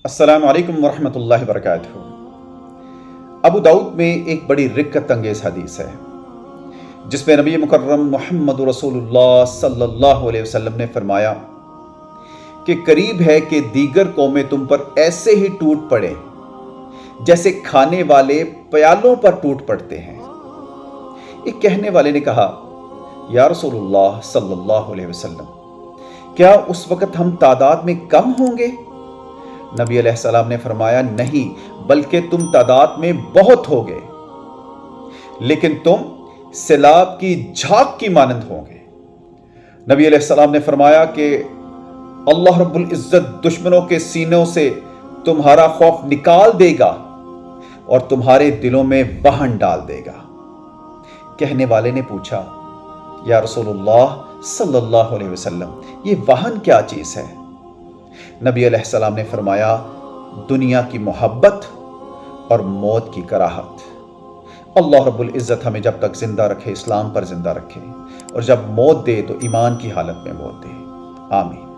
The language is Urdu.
السلام علیکم ورحمۃ اللہ وبرکاتہ۔ ابو داؤد میں ایک بڑی رکت انگیز حدیث ہے جس میں نبی مکرم محمد رسول اللہ صلی اللہ علیہ وسلم نے فرمایا کہ قریب ہے کہ دیگر قومیں تم پر ایسے ہی ٹوٹ پڑے جیسے کھانے والے پیالوں پر ٹوٹ پڑتے ہیں۔ ایک کہنے والے نے کہا، یا رسول اللہ صلی اللہ علیہ وسلم، کیا اس وقت ہم تعداد میں کم ہوں گے؟ نبی علیہ السلام نے فرمایا، نہیں، بلکہ تم تعداد میں بہت ہوگے، لیکن تم سیلاب کی جھاگ کی مانند ہوں گے۔ نبی علیہ السلام نے فرمایا کہ اللہ رب العزت دشمنوں کے سینوں سے تمہارا خوف نکال دے گا اور تمہارے دلوں میں وہن ڈال دے گا۔ کہنے والے نے پوچھا، یا رسول اللہ صلی اللہ علیہ وسلم، یہ وہن کیا چیز ہے؟ نبی علیہ السلام نے فرمایا، دنیا کی محبت اور موت کی کراہت۔ اللہ رب العزت ہمیں جب تک زندہ رکھے اسلام پر زندہ رکھے، اور جب موت دے تو ایمان کی حالت میں موت دے۔ آمین۔